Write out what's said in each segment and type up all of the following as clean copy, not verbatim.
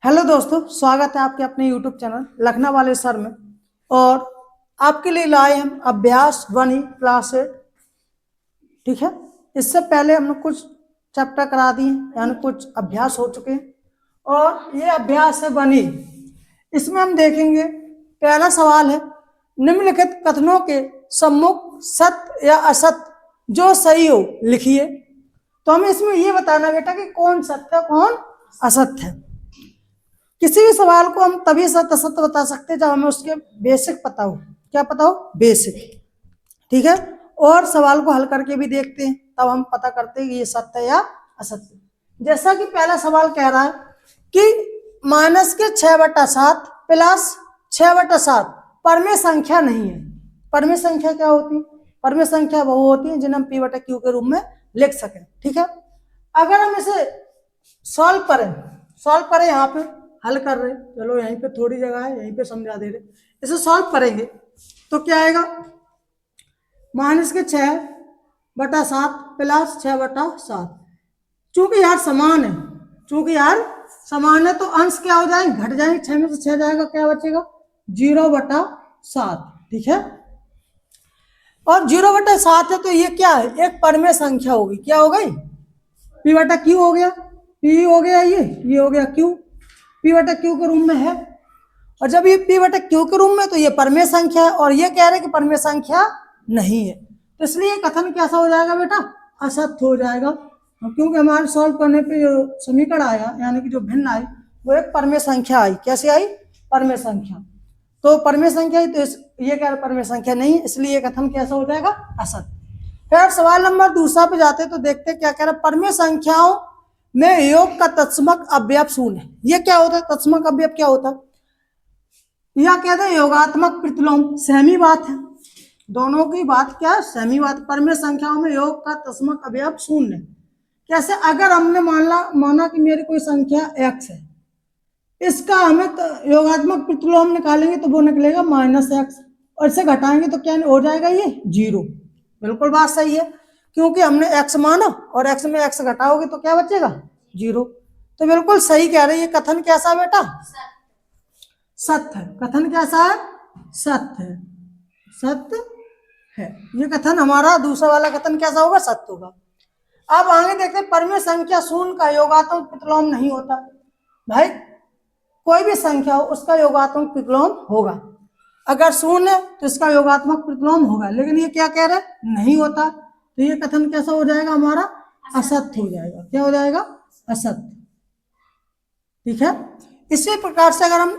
Hello दोस्तों, स्वागत है आपके अपने यूट्यूब चैनल लखनऊ वाले सर में। और आपके लिए लाए हम अभ्यास 1 क्लास 8। ठीक है, इससे पहले हमने कुछ चैप्टर करा दिए, यानी कुछ अभ्यास हो चुके हैं और ये अभ्यास है 1। इसमें हम देखेंगे, पहला सवाल है, निम्नलिखित कथनों के सम्मुख सत्य या असत्य जो सही हो लिखिए। तो हमें इसमें ये बताना बेटा कि कौन सत्य कौन असत्य है। किसी भी सवाल को हम तभी सत्य असत्य बता सकते हैं जब हमें उसके बेसिक पता हो। क्या पता हो? बेसिक। ठीक है, और सवाल को हल करके भी देखते हैं, तब हम पता करते हैं कि ये सत्य या असत्य। जैसा कि पहला सवाल कह रहा है कि माइनस के 6/7 प्लस 6/7 परमेय संख्या नहीं है। परमेय संख्या क्या होती है? परमेय संख्या वो होती है जिन्हें हम P/Q के रूप में लिख सकें। ठीक है, अगर हम इसे सॉल्व करें यहाँ पे हल कर रहे, चलो यहीं पे थोड़ी जगह है, यहीं पे समझा दे रहे। इसे सॉल्व करेंगे तो क्या आएगा? माइनस के 6/7 प्लस 6/7। चूंकि यार समान है तो अंश क्या हो जाएंगे? घट जाएंगे। 6 में से 6 जाएगा, क्या बचेगा? 0/7। ठीक है, और 0/7 है तो ये क्या है? एक परमेय संख्या होगी। क्या हो गई? P/Q हो गया। P हो गया, ये हो गया Q। P/Q के रूप में है, और जब ये P/Q के रूप में तो ये परमेय संख्या है, और ये कह रहे हैं कि परमेय संख्या नहीं है, तो इसलिए कथन कैसा हो जाएगा बेटा? असत्य हो जाएगा, क्योंकि हमारे सॉल्व करने पे जो समीकरण आया, यानी कि जो भिन्न आई, वो एक परमेय संख्या आई। कैसे आई? परमेय संख्या। तो परमेय संख्या ही तो ये कह रहे परमेय संख्या नहीं, इसलिए कथन कैसा हो जाएगा? असत्य। फिर सवाल नंबर दूसरा पे जाते तो देखते क्या कह रहे, परमेय संख्याओं में योग का तत्समक अवयव शून्य है। ये क्या होता है? तत्समक अवयव क्या होता है? या कहते हैं योगात्मक प्रतिलोम। सहमी बात है, दोनों की बात क्या है? सहमी बात। परमेय संख्याओं में योग का तत्समक अवयव शून्य। कैसे? अगर हमने माना कि मेरी कोई संख्या x है, इसका हमें योगात्मक प्रतिलोम निकालेंगे तो वो निकलेगा -x, और इसे घटाएंगे तो क्या हो जाएगा? ये 0। बिल्कुल बात सही है, क्योंकि हमने x माना और x में x घटाओगे तो क्या बचेगा? 0। तो बिल्कुल सही कह रहे हैं। ये कथन कैसा है बेटा? सत्य है। कथन कैसा है? सत्य है। सत्य है ये कथन। हमारा दूसरा वाला कथन कैसा होगा? सत्य होगा। अब आगे देखते हैं, परमेय संख्या शून्य का योगात्मक प्रतिलोम नहीं होता। भाई कोई भी संख्या हो उसका योगात्मक प्रतिलोम होगा। अगर शून्य है तो इसका योगात्मक प्रतिलोम होगा, लेकिन ये क्या कह रहे? नहीं होता। तो ये कथन कैसा हो जाएगा? हमारा असत्य हो जाएगा। क्या हो जाएगा? असत्य। ठीक है, इसी प्रकार से अगर हम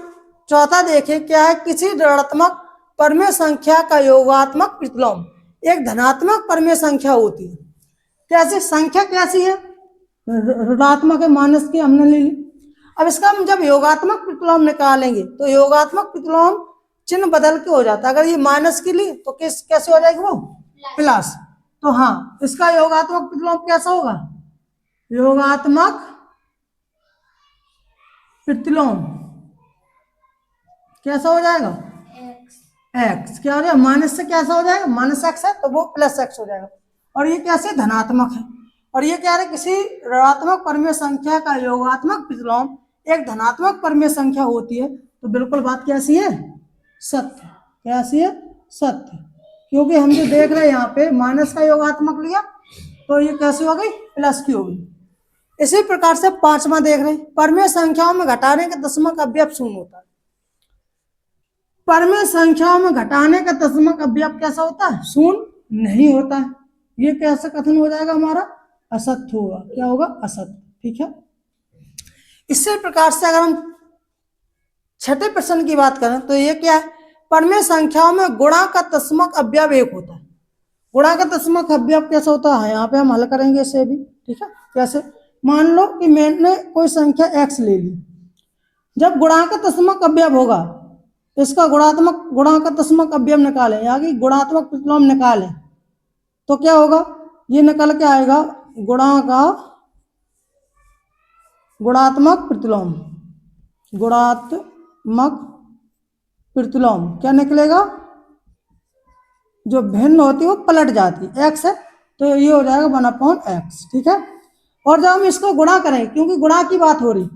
चौथा देखें, क्या है? किसी ऋणात्मक परमेय संख्या का योगात्मक प्रतिलोम एक धनात्मक परमेय संख्या होती है। कैसे? संख्या कैसी है? ऋणात्मक है, माइनस की हमने ले ली। अब इसका हम जब योगात्मक प्रतिलोम निकालेंगे तो योगात्मक प्रतिलोम चिन्ह बदल के हो जाता है। अगर ये माइनस की ली तो कैसे हो जाएगी? वो प्लस। तो हाँ, इसका योगात्मक प्रतिलोम कैसा होगा? योगात्मक प्रतिलोम कैसा हो जाएगा? x। क्या हो जाएगा? माइनस से कैसा हो जाएगा? -x है तो वो +x हो जाएगा, और ये कैसे? धनात्मक है। और ये क्या है? किसी ऋणात्मक परमेय संख्या का योगात्मक प्रतिलोम एक धनात्मक परमेय संख्या होती है। तो बिल्कुल बात कैसी है? सत्य। कैसी है? सत्य। क्योंकि हम जो देख रहे हैं यहाँ पे माइनस का योगात्मक लिया तो ये कैसी हो गई? प्लस की हो गई। इसी प्रकार से पांचवा देख रहे हैं, परमेय संख्याओं में घटाने का दशमक अवयव शून्य होता है। परमेय संख्याओं में घटाने का दशमक अवयव कैसा होता है? शून्य नहीं होता है। ये कैसा कथन हो जाएगा? हमारा असत्य होगा। क्या होगा? असत्य। ठीक है, इसी प्रकार से अगर हम छठे प्रश्न की बात करें तो ये क्या है? परमेय संख्याओं में गुणा का दशमक अवयव 1 होता है। गुणा का दशमक अवयव कैसा होता है? यहाँ पे हम हल करेंगे इसे भी। ठीक है, कैसे? मान लो कि मैंने कोई संख्या x ले ली, जब गुणा का दशमक अवयव होगा, इसका गुणा का दशमक अवयव निकालें, यानी गुणात्मक प्रतिलोम निकालें, तो क्या होगा? ये निकल के आएगा गुणा का गुणात्मक प्रतिलोम। गुणात्मक प्रतिलोम क्या निकलेगा? जो भिन्न होती है वो पलट जाती है। x है तो ये हो जाएगा 1/x। ठीक है, और जब हम इसको गुणा करें, क्योंकि गुणा की बात हो रही,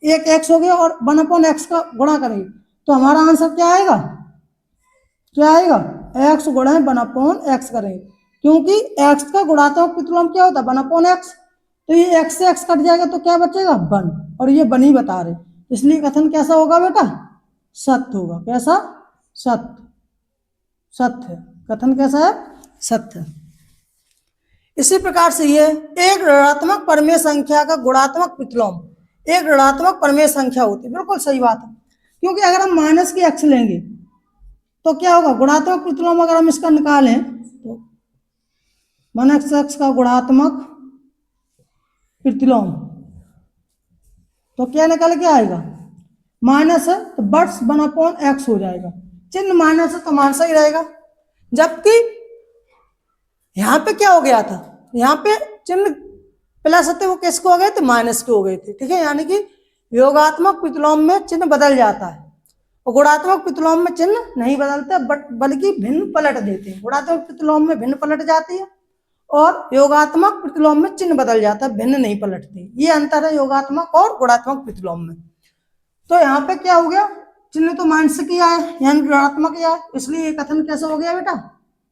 एक एक्स हो गया और 1/x का गुणा करेंगे तो हमारा आंसर क्या आएगा, क्या आएगा, x गुणा 1/x करेंगे, क्योंकि x का गुणात्मक प्रतिलोम क्या होता है 1/x, तो ये x से x कट जाएगा तो क्या बचेगा 1, और ये 1 ही बता रहे, इसलिए कथन कैसा होगा बेटा, सत्य होगा। कैसा, सत्य, सत्य, कथन कैसा है, सत्य। इसी प्रकार से ये एक ऋणात्मक परमेय संख्या का गुणात्मक प्रतिलोम एक ऋणात्मक परमेय संख्या होती है, बिल्कुल सही बात है, क्योंकि अगर हम माइनस की x लेंगे तो क्या होगा, गुणात्मक प्रतिलोम अगर हम इसका निकालें तो 1x का गुणात्मक प्रतिलोम तो क्या निकल के आएगा, माइनस है तो बट्स 1/x हो जाएगा, चिन्ह माइनस है तो मान सही रहेगा। जबकि यहां पे क्या हो गया था, यहाँ पे चिन्ह प्लस थे वो किसको हो गए थे, माइनस के हो गए थे, ठीक है, यानी कि योगात्मक प्रतिलोम में चिन्ह बदल जाता है और गुणात्मक प्रतिलोम में चिन्ह नहीं बदलते बल्कि भिन्न पलट देते हैं। गुणात्मक प्रतिलोम में भिन्न पलट जाती है और योगात्मक प्रतिलोम में चिन्ह बदल जाता है, भिन्न नहीं पलटते। ये अंतर है योगात्मक और गुणात्मक प्रतिलोम में। तो यहाँ पे क्या हो गया, चिन्ह तो माइनस किया है यानी ऋणात्मक किया है, इसलिए ये कथन कैसा हो गया बेटा,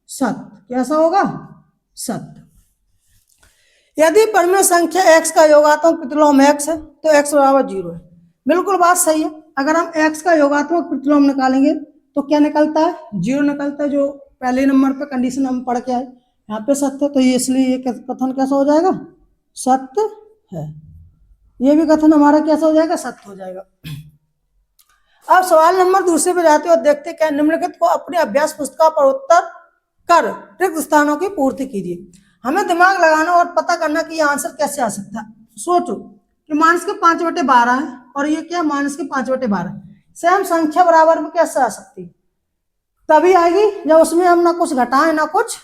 सत्य। कैसा होगा, सत्य। यदि परमेय संख्या x का योगात्मक प्रतिलोम x है तो x बराबर 0 है, बिल्कुल बात सही है। अगर हम x का योगात्मक प्रतिलोम निकालेंगे तो क्या निकलता है, 0 निकलता है, जो पहले नंबर पे कंडीशन हम पढ़ के आए, यहाँ पे सत्य, तो ये इसलिए ये कथन कैसा हो जाएगा, सत्य है। ये भी कथन हमारा कैसा हो जाएगा, सत्य हो जाएगा। अब सवाल नंबर दूसरे पे जाते हो, देखते क्या, निम्नलिखित को अपनी अभ्यास पुस्तिका पर उत्तर कर रिक्त स्थानों की पूर्ति कीजिए। हमें दिमाग लगाना और पता करना कि ये आंसर कैसे आ सकता है। सोचो कि माइनस के 5/12 है और ये क्या, माइनस के 5/12, सेम संख्या बराबर में कैसे आ सकती है, तभी आएगी जब उसमें हम ना कुछ घटाएं ना कुछ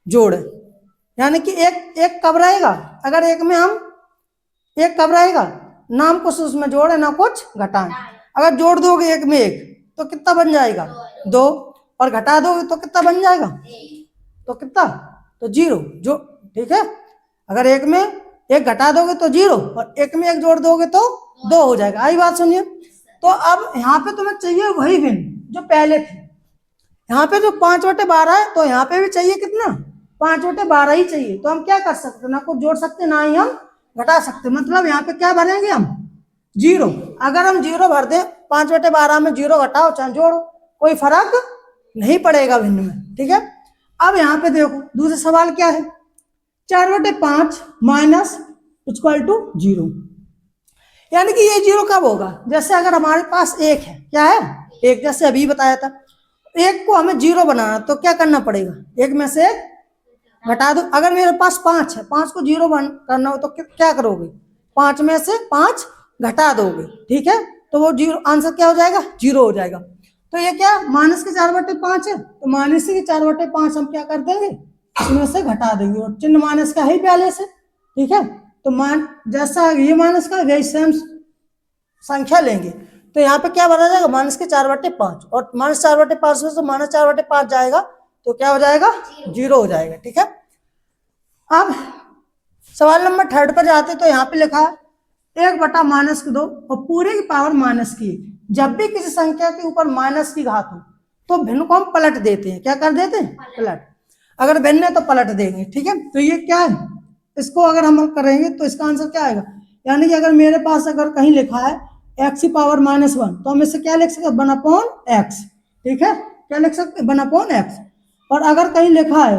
जोड़े, यानी कि एक कब रहेगा, अगर एक में हम एक कब रहेगा, ना हम कुछ उसमें जोड़े ना कुछ घटाएं। अगर जोड़ दोगे एक में एक तो कितना बन जाएगा, 2, और घटा दोगे तो कितना बन जाएगा, तो कितना, तो 0, जो ठीक है। अगर एक में एक घटा दोगे तो 0 और एक में एक जोड़ दोगे तो 2 हो जाएगा। आई बात सुनिए। तो अब यहाँ पे तुम्हें चाहिए वही भिन्न जो पहले थे, यहाँ पे जो 5/12 है तो यहाँ पे भी चाहिए कितना, 5/12 ही चाहिए। तो हम क्या कर सकते, ना कुछ जोड़ सकते ना ही हम घटा सकते, मतलब यहाँ पे क्या भरेंगे हम, 0। अगर हम 0 भर दें 5/12 में 0 घटाओ चाहे जोड़ो कोई फर्क नहीं पड़ेगा भिन्न में, ठीक है। अब यहाँ पे देखो दूसरा सवाल क्या है, 4/5 माइनस इक्वल टू 0, यानी कि ये 0 कब होगा, जैसे अगर हमारे पास 1 है, क्या है 1, जैसे अभी बताया था, 1 को हमें 0 बनाना तो क्या करना पड़ेगा, 1 में से 1 घटा दो। अगर मेरे पास 5 है, 5 को 0 करना हो तो क्या करोगे, 5 में से 5 घटा दोगे, ठीक है, तो वो 0, आंसर क्या हो जाएगा, 0 हो जाएगा। तो ये क्या, माइनस के 4/5 है, तो माइनस के 4/5 हम क्या कर देंगे, इसमें से घटा देंगे, और चिन्ह माइनस का है पहले से, ठीक है। तो जैसा ये माइनस का वही सेम संख्या लेंगे, तो यहाँ पे क्या बना जाएगा, माइनस के 4/5, और माइनस 4/5 में से माइनस 4/5 जाएगा तो क्या हो जाएगा, 0 हो जाएगा, ठीक है। अब सवाल नंबर 3 पर जाते तो यहाँ पे लिखा है 1/-2 और पूरे की पावर -1। जब भी किसी संख्या के ऊपर माइनस की घात हो तो भिन्न को हम पलट देते हैं, क्या कर देते हैं, पलट। अगर भिन्न है तो पलट देंगे, ठीक है। तो ये क्या है, इसको अगर हम करेंगे तो इसका आंसर क्या आएगा, यानी कि अगर मेरे पास अगर कहीं लिखा है x की पावर -1 तो हम इससे क्या लिख सकते हैं, 1/x, ठीक है, क्या लिख सकते हैं, 1/x। और अगर कहीं लिखा है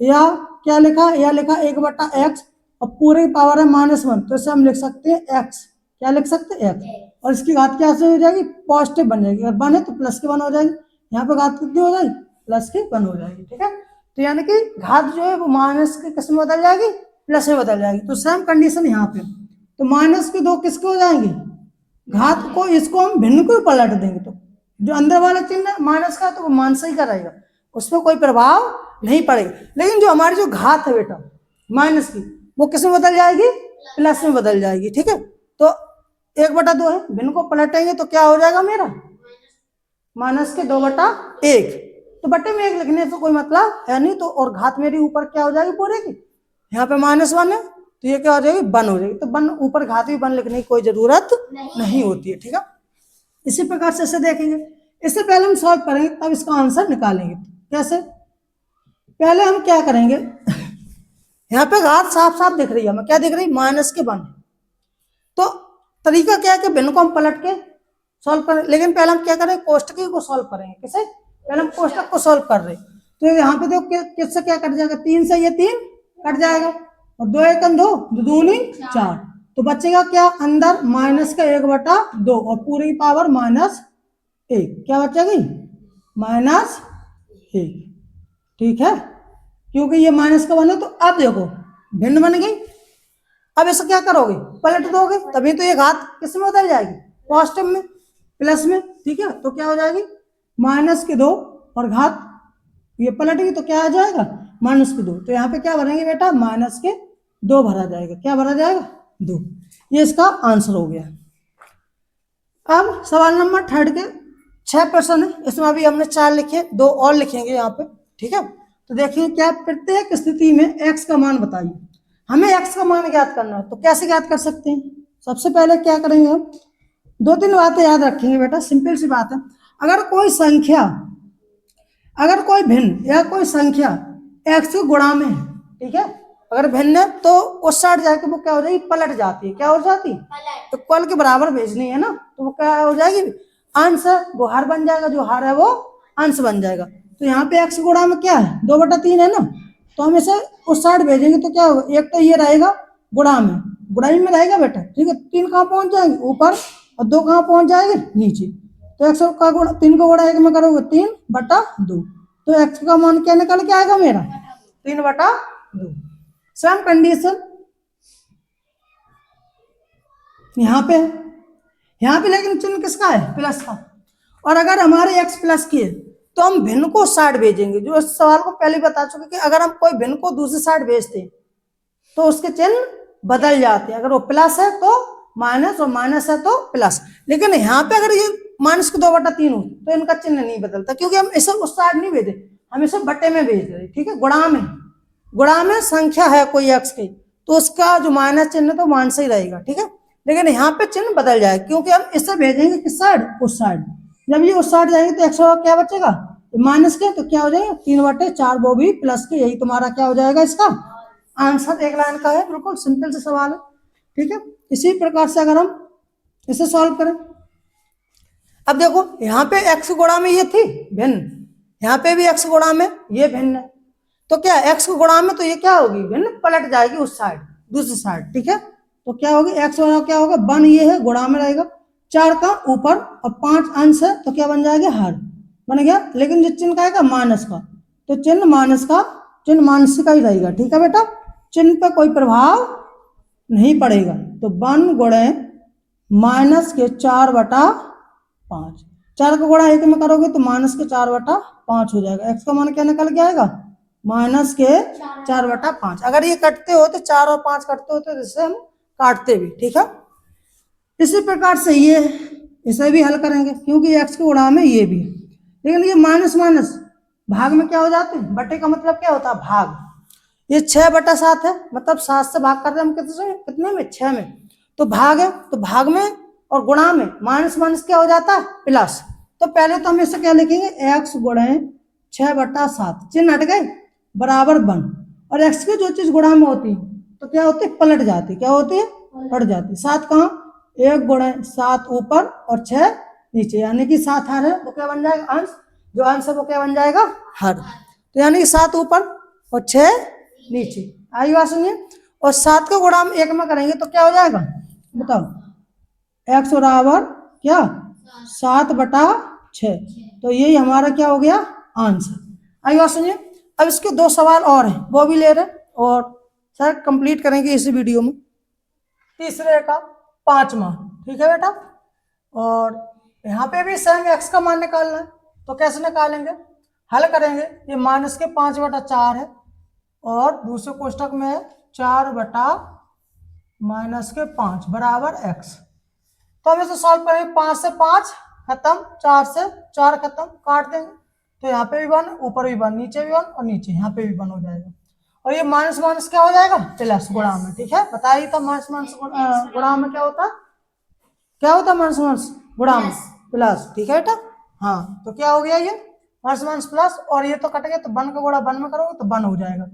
या क्या लिखा है, या लिखा 1/x और पूरे की पावर है -1, तो इसे हम लिख सकते हैं x, क्या लिख सकते हैं, x, और इसकी घात क्या हो जाएगी, पॉजिटिव बन जाएगी, अगर 1 है तो प्लस के 1 हो जाएगी, यहाँ पे घात कितनी हो जाएगी, प्लस की 1 हो जाएगी, ठीक है। तो यानी कि घात जो है वो माइनस के किस में बदल जाएगी, प्लस में बदल जाएगी। तो सेम कंडीशन यहाँ पे, तो -2 किसके हो जाएंगे, घात को, इसको हम भिन्न को पलट देंगे, तो जो अंदर वाला चिन्ह माइनस का तो वो माइनस ही का रहेगा, उसमें कोई प्रभाव नहीं पड़ेगा। लेकिन जो हमारी जो घात है बेटा माइनस की, वो किस में बदल जाएगी, प्लस में बदल जाएगी, ठीक है। तो 1/2 है, भिन्न को पलटेंगे तो क्या हो जाएगा मेरा, -2/1, तो बटे में 1 लिखने से कोई मतलब है नहीं, तो और घात मेरी ऊपर क्या हो जाएगी पूरे की, यहाँ पे -1 है तो ये क्या हो जाएगी, वन हो जाएगी। तो वन ऊपर घात भी वन लिखने की कोई जरूरत नहीं होती है, ठीक है। इसी प्रकार से इसे देखेंगे। इससे पहले हम सॉल्व करेंगे तब इसका आंसर निकालेंगे। कैसे, पहले हम क्या करेंगे, यहाँ पे घात साफ साफ दिख रही है हमें, क्या दिख रही है, माइनस के वन। तो तरीका क्या है कि भिन्न को हम पलट के सॉल्व करें, लेकिन पहले हम क्या करें, कोष्टक को सॉल्व करेंगे। कैसे, पहले हम कोष्टक को सॉल्व कर रहे हैं। तो यहाँ पे देखो किससे क्या कट जाएगा, 3 से ये 3 कट जाएगा, और 2 1 2, 2 दूनी 4, तो बचेगा क्या अंदर, माइनस का 1/2 और पूरी पावर -1, क्या बचेगी, -1, ठीक है। क्योंकि ये माइनस का वन है, तो अब देखो भिन्न बन गई। अब इसको क्या करोगे, पलट दोगे, तभी तो ये घात किस में बदल जाएगी, पॉजिटिव में, प्लस में, ठीक है। तो क्या हो जाएगी, -2 और घात ये पलट गई तो क्या आ जाएगा, -2। तो यहाँ पे क्या भरेंगे बेटा, -2 भरा जाएगा, क्या भरा जाएगा, 2। ये इसका आंसर हो गया। अब सवाल नंबर 3 के 6 प्रश्न है, इसमें अभी हमने 4 लिखे, 2 और लिखेंगे यहाँ पे, ठीक है। तो देखिए क्या, प्रत्येक स्थिति में x का मान बताइए। हमें x का मान ज्ञात करना है, तो कैसे ज्ञात कर सकते हैं। सबसे पहले क्या करेंगे हम, 2-3 बातें याद रखेंगे बेटा, सिंपल सी बात है। अगर कोई संख्या, अगर कोई भिन्न या कोई संख्या x के गुणा में है, ठीक है, अगर भिन्न है तो उस साइड जाके वो क्या हो जाएगी, पलट जाती है, क्या हो जाती है, तो कल के बराबर भेजनी है ना, तो वो क्या हो जाएगी, अंश, वो हर बन जाएगा, जो हर है वो अंश बन जाएगा। तो यहाँ पे x गुणा में क्या है, 2/3 है ना, तो हम इसे उस साइड भेजेंगे तो क्या होगा, एक तो ये रहेगा गुणा में, गुणाई में रहेगा बेटा, ठीक है। 3 कहाँ पहुंच जाएंगे, ऊपर, और 2 कहाँ पहुंच जाएंगे, नीचे। तो x का गुणा 3 को गुणा 1 में करोगे 3/2, तो x का मान क्या निकल के आएगा मेरा, 3/2। सेम कंडीशन यहाँ पे है, यहाँ पे लेकिन चिन्ह किसका है, प्लस का। और अगर हमारे x प्लस की है तो हम भिन्न को साइड भेजेंगे, जो इस सवाल को पहले बता चुके कि अगर हम कोई भिन्न को दूसरी साइड भेजते तो उसके चिन्ह बदल जाते हैं, अगर वो प्लस है तो माइनस, और माइनस है तो प्लस। लेकिन यहाँ पे अगर ये -2/3 हो तो इनका चिन्ह नहीं बदलता, क्योंकि हम इसे उस साइड नहीं भेजे, हम इसे बटे में भेज रहे, ठीक है। गुणा में संख्या है कोई x की, तो उसका जो माइनस चिन्ह तो माइनस ही रहेगा, ठीक है। लेकिन यहाँ पे चिन्ह बदल जाएगा, क्योंकि हम इसे भेजेंगे किस साइड, उस साइड। जब ये उस साइड जाएंगे तो x क्या बचेगा, माइनस के, तो क्या हो जाएगा 3/4, वो भी प्लस के, यही तुम्हारा क्या हो जाएगा इसका आंसर। एक लाइन का है, बिल्कुल सिंपल से सवाल है, ठीक है। इसी प्रकार से अगर हम इसे सॉल्व करें, अब देखो यहाँ पे x गुणा में ये थी भिन्न, यहाँ पे भी x गुणा में ये भिन्न है, तो क्या x गुणा में तो ये क्या होगी, भिन्न पलट जाएगी उस साइड, दूसरी साइड, ठीक है। तो क्या होगी, x गुणा क्या होगा, 1 ये है गुणा में रहेगा, 4 का ऊपर और 5 अंश है, तो क्या बन जाएगा, हर बन गया। लेकिन जो चिन्ह का आएगा माइनस का, तो चिन्ह माइनस का ही रहेगा, ठीक है बेटा, चिन्ह पे कोई प्रभाव नहीं पड़ेगा। तो 1 गुणे -4/5, 4 का गुणा 1 में करोगे तो -4/5 हो जाएगा। x का मान क्या निकल के आएगा, -4/5। अगर ये कटते हो तो 4 और 5 कटते हो तो इससे हम काटते भी, ठीक है। इसी प्रकार से ये इसे भी हल करेंगे, क्योंकि x के गुणा में ये भी, लेकिन ये माइनस भाग में क्या हो जाते हैं, बटे का मतलब क्या होता है, भाग। ये 6/7 है, मतलब 7 से भाग करते हैं हम कितने में, 6 में, तो भाग है, तो भाग में और गुणा में माइनस क्या हो जाता है, प्लस। तो पहले तो हम इसे क्या लिखेंगे, x गुणे 6/7, चिन्ह हट गए, बराबर 1। और x की जो चीज गुणा में होती है तो क्या होती है, पलट जाती, क्या होती है, पलट जाती। 7 कहाँ, 1 गुणे 7 ऊपर और 6 नीचे, यानी कि 7 हर है, वो क्या बन जाएगा, अंश, जो अंश है वो क्या बन जाएगा, हर। तो यानी कि 7 ऊपर और 6 नीचे, आई बात सुनिए। और 7 का गुणा हम 1 में करेंगे तो क्या हो जाएगा, बताओ, x बराबर क्या, 7/6, तो यही हमारा क्या हो गया, आंसर। आई बात सुनिए। अब इसके 2 सवाल और हैं, वो भी ले रहे हैं, और सर कंप्लीट करेंगे इसी वीडियो में, तीसरे का 5वां, ठीक है बेटा। और यहाँ पे भी सेम x का मान निकालना है, तो कैसे निकालेंगे, हल करेंगे। ये -5/4 है, और दूसरे कोष्टक में 4/-5 बराबर x। तो हम इसे सॉल्व करेंगे, 5 से 5 खत्म, 4 से 4 खत्म, काट देंगे, तो यहाँ पे भी 1, ऊपर भी 1, नीचे भी 1, और नीचे यहाँ पे भी 1 हो जाएगा। और ये माइनस माइनस क्या हो जाएगा, प्लस गुणा में। ठीक है, बताइए तो माइनस माइनस गुणा में क्या होता है, क्या होता है माइनस माइनस गुणा में, प्लस। ठीक है बेटा, हाँ तो क्या हो गया ये माइनस माइनस प्लस, और ये तो कट गया तो 1 का गुणा 1 में करोगे तो 1 हो जाएगा,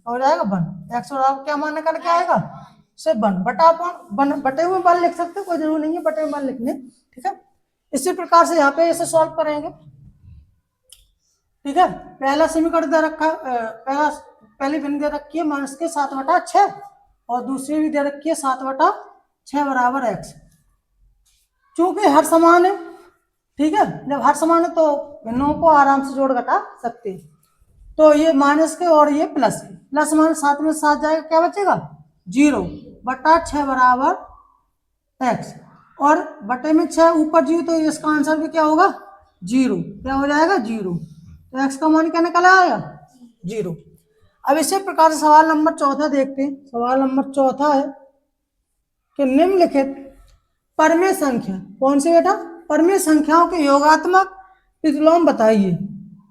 हो जाएगा 1। एक्स और क्या मान निकल के आएगा, सिर्फ 1 बटा अपन बटे हुए 1 लिख सकते, कोई जरूरी नहीं है बटे हुए 1 लिखने। ठीक है, इसी प्रकार से यहाँ पे इसे सॉल्व करेंगे। ठीक है, पहला समीकरण दे रखा पहली भिन्न दे रखी है माइनस के 7/6 और दूसरी भी दे रखी है 7/6 बराबर एक्स। चूंकि हर समान है, ठीक है, जब हर समान है तो भिन्नों को आराम से जोड़ घटा सकते हैं। तो ये माइनस के और ये प्लस के, प्लस माइनस 7 में 7 जाएगा, क्या बचेगा 0/6 बराबर एक्स, और बटे में 6 ऊपर 0 तो इसका आंसर भी क्या होगा 0, क्या हो जाएगा 0, तो एक्स का मान क्या निकल आएगा 0। अब इसी प्रकार से सवाल नंबर 4 देखते हैं। सवाल नंबर 4 है कि निम्नलिखित परमेय संख्या, कौन सी बेटा, परमेय संख्याओं के योगात्मक प्रतिलोम बताइए।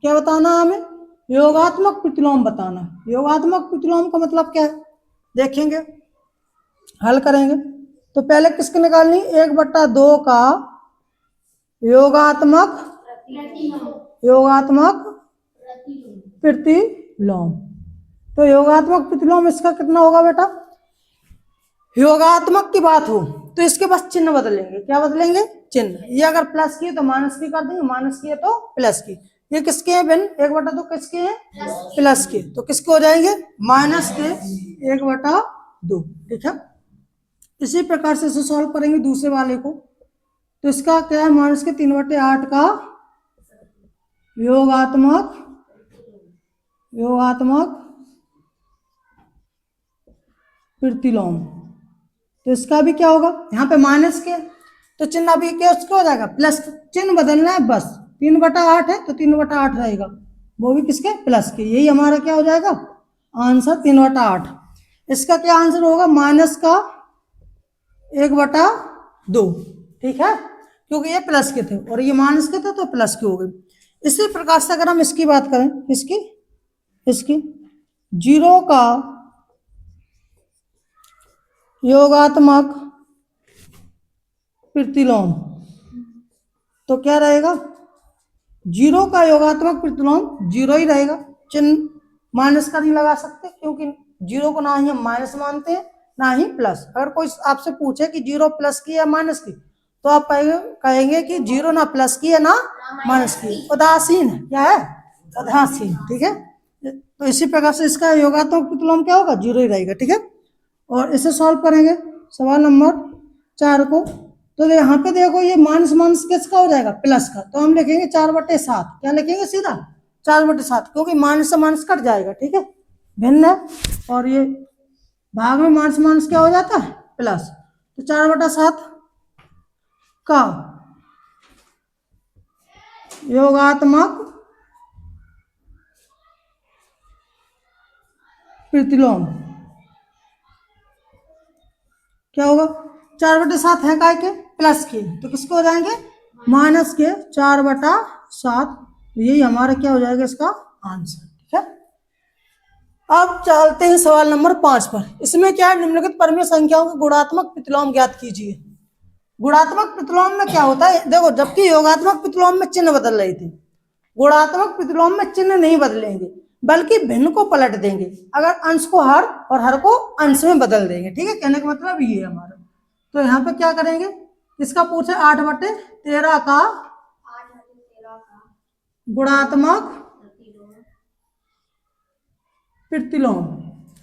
क्या बताना है हमें, योगात्मक प्रतिलोम बताना। योगात्मक प्रतिलोम का मतलब क्या है, देखेंगे, हल करेंगे। तो पहले किसके निकालनी, 1/2 का योगात्मक प्रतिलोम। तो योगात्मक प्रतिलोम इसका कितना होगा बेटा, योगात्मक की बात हो तो इसके बस चिन्ह बदलेंगे, क्या बदलेंगे चिन्ह। ये अगर प्लस की है तो माइनस की कर देंगे, माइनस की है तो प्लस की। ये किसके हैं भिन्न, 1/2 किसके हैं प्लस के, तो किसके हो जाएंगे माइनस के 1/2। ठीक है, इसी प्रकार से इसे सॉल्व करेंगे दूसरे वाले को। तो इसका क्या है, माइनस के 3/8 का योगात्मक प्रतिलोम। तो इसका भी क्या होगा, यहाँ पे माइनस के तो चिन्ह अभी क्या उसको हो जाएगा प्लस, चिन्ह बदलना है बस। 3/8 है तो 3/8 रहेगा, वो भी किसके प्लस के। यही हमारा क्या हो जाएगा आंसर 3/8। इसका क्या आंसर होगा, माइनस का 1/2। ठीक है, क्योंकि ये प्लस के थे और ये माइनस के थे तो प्लस के हो गए। इसी प्रकार से अगर हम इसकी बात करें, इसकी 0 का योगात्मक प्रतिलोम, तो क्या रहेगा 0 का योगात्मक प्रतिलोम 0 ही रहेगा, चिन्ह माइनस का नहीं लगा सकते क्योंकि 0 को ना ही हम माइनस मानते हैं ना ही प्लस। अगर कोई आपसे पूछे कि 0 प्लस की या माइनस की तो आप कहेंगे कि 0 ना प्लस की है ना माइनस की, उदासीन है, क्या है उदासीन। ठीक है, तो इसी प्रकार से इसका योगात्मक प्रतिलोम क्या होगा 0 ही रहेगा। ठीक है, और इसे सॉल्व करेंगे सवाल नंबर 4 को। तो यहाँ पे देखो ये माइनस माइनस किसका हो जाएगा प्लस का, तो हम लिखेंगे 4/7। क्या लिखेंगे सीधा 4/7, क्योंकि माइनस से माइनस कट जाएगा। ठीक है, भिन्न है और ये भाग में माइनस माइनस क्या हो जाता है प्लस, तो 4/7 का योगात्मक प्रतिलोम क्या होगा, 4/7 है काय के प्लस के, तो किसको हो जाएंगे माइनस के 4/7। यही हमारा क्या हो जाएगा इसका आंसर। ठीक है, अब चलते हैं सवाल नंबर 5 पर। इसमें क्या है, निम्नलिखित परमेय संख्याओं के गुणात्मक प्रतिलोम ज्ञात कीजिए। गुणात्मक प्रतिलोम में क्या होता है, देखो जबकि योगात्मक प्रतिलोम में चिन्ह बदल रहे थे, गुणात्मक प्रतिलोम में चिन्ह नहीं बदलेंगे बल्कि भिन्न को पलट देंगे। अगर अंश को हर और हर को अंश में बदल देंगे। ठीक है, कहने का मतलब ये है हमारा। तो यहाँ पे क्या करेंगे, इसका पूछे 8/13 का गुणात्मक प्रतिलोम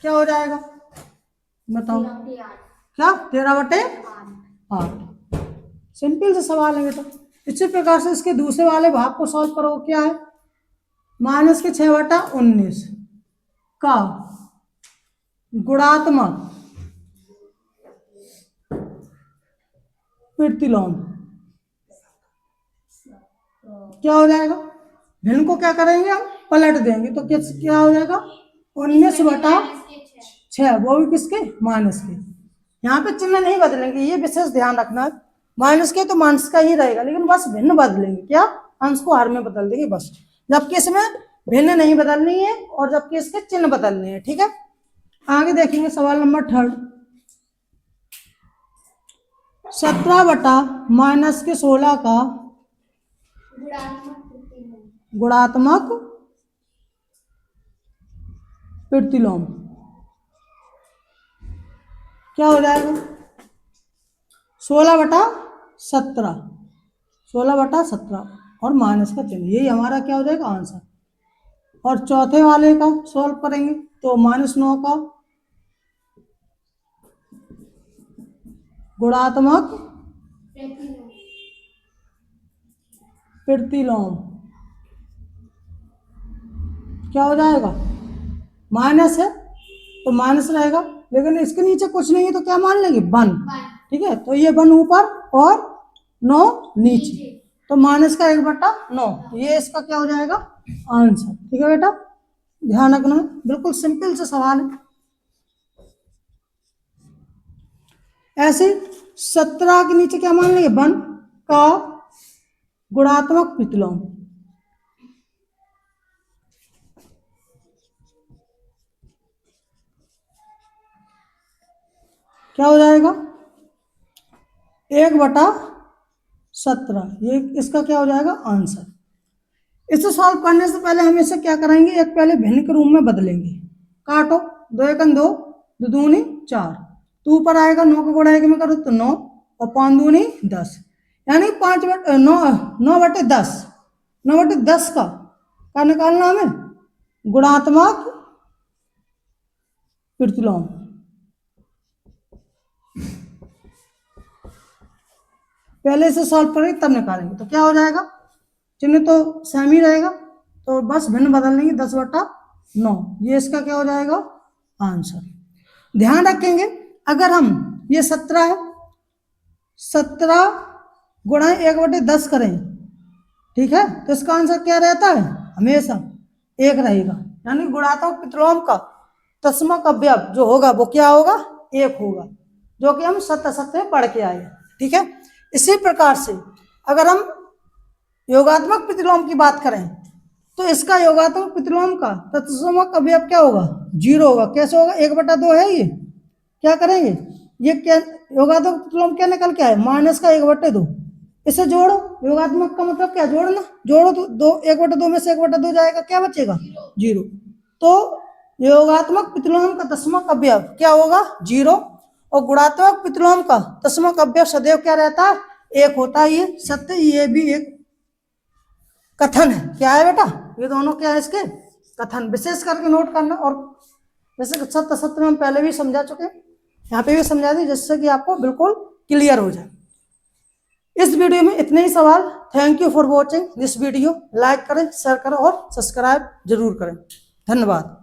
क्या हो जाएगा बताओ, क्या 13/8। सिंपल से सवाल है बेटा। इसी प्रकार से इसके दूसरे वाले भाग को सॉल्व करो, क्या है माइनस के 6/19 का गुणात्मक प्रतिलोम क्या हो जाएगा, भिन्न को क्या करेंगे हम पलट देंगे, तो क्या हो जाएगा 19/6, वो भी किसके माइनस के। यहाँ पे चिन्ह नहीं बदलेंगे, ये विशेष ध्यान रखना है। माइनस के तो माइनस का ही रहेगा, लेकिन बस भिन्न बदलेंगे, क्या अंश को हर में बदल देंगे बस। जबकि इसमें भिन्न नहीं बदलनी है और जबकि इसके चिन्ह बदलने हैं। ठीक है, आगे देखेंगे सवाल नंबर 3, 17 बटा माइनस के 16 का गुणात्मक प्रतिलोम क्या हो जाएगा? 16/17, 16/17 और माइनस का चिन्ह, यही हमारा क्या हो जाएगा? आंसर। और चौथे वाले का सॉल्व करेंगे तो -9 का गुणात्मक प्रतिलोम क्या हो जाएगा? माइनस है तो माइनस रहेगा, लेकिन इसके नीचे कुछ नहीं है तो क्या मान लेंगे? 1। ठीक है, तो ये 1 ऊपर और 9 नीचे, तो माइनस का 1/9, ये इसका क्या हो जाएगा? आंसर। ठीक है बेटा, ध्यान रखना, बिल्कुल सिंपल सा सवाल है। ऐसे 17 के नीचे क्या मान लेंगे? 1 का गुणात्मक प्रतिलोम क्या हो जाएगा? 1/17, ये इसका क्या हो जाएगा? आंसर। इसे सॉल्व करने से पहले हम इसे क्या करेंगे? एक पहले भिन्न के रूप में बदलेंगे। काटो, 2 × 2, 2 दूनी 4, तो ऊपर आएगा 9 का गुणा 1 में करो तो 9 और 5 दूनी 10, यानी 9/10, 9/10 का निकालना हमें गुणात्मक प्रतिलोम। पहले इसे सॉल्व करेंगे तब निकालेंगे, तो क्या हो जाएगा? चिन्ह तो सेम ही रहेगा, तो बस भिन्न बदल लेंगे, 10/9, ये इसका क्या हो जाएगा? आंसर। ध्यान रखेंगे, अगर हम ये 17 है, 17 गुणा 1/10 करें, ठीक है, तो इसका आंसर क्या रहता है? हमेशा 1 रहेगा, यानी गुणात्मक प्रतिलोम का दशमक अवयव जो होगा वो क्या होगा? 1 होगा, जो कि हम सत्य में पढ़ के आए। ठीक है, इसी प्रकार से अगर हम योगात्मक प्रतिलोम की बात करें तो इसका योगात्मक प्रतिलोम का तत्समक अवयव क्या होगा? 0 होगा। कैसे होगा? 1/2 है ये, क्या करेंगे? ये क्या योगात्मक प्रतिलोम क्या निकल के आए? माइनस का 1/2, इसे जोड़ो, योगात्मक का मतलब क्या? जोड़ना, जोड़ो तो 1/2 में से 1/2 जाएगा, क्या बचेगा? 0। तो योगात्मक प्रतिलोम का दशमक अवयव क्या होगा? 0, और गुणात्मक प्रतिलोम का दशमक अवयव सदैव क्या रहता है? 1 होता है। ये सत्य, ये भी एक कथन है। क्या है बेटा? ये दोनों क्या है? इसके कथन, विशेष करके नोट करना। और जैसे सत्य में हम पहले भी समझा चुके हैं, यहाँ पे भी समझा दी, जिससे कि आपको बिल्कुल क्लियर हो जाए। इस वीडियो में इतने ही सवाल। Thank you for watching this video. Like करें, शेयर करें और सब्सक्राइब जरूर करें। धन्यवाद।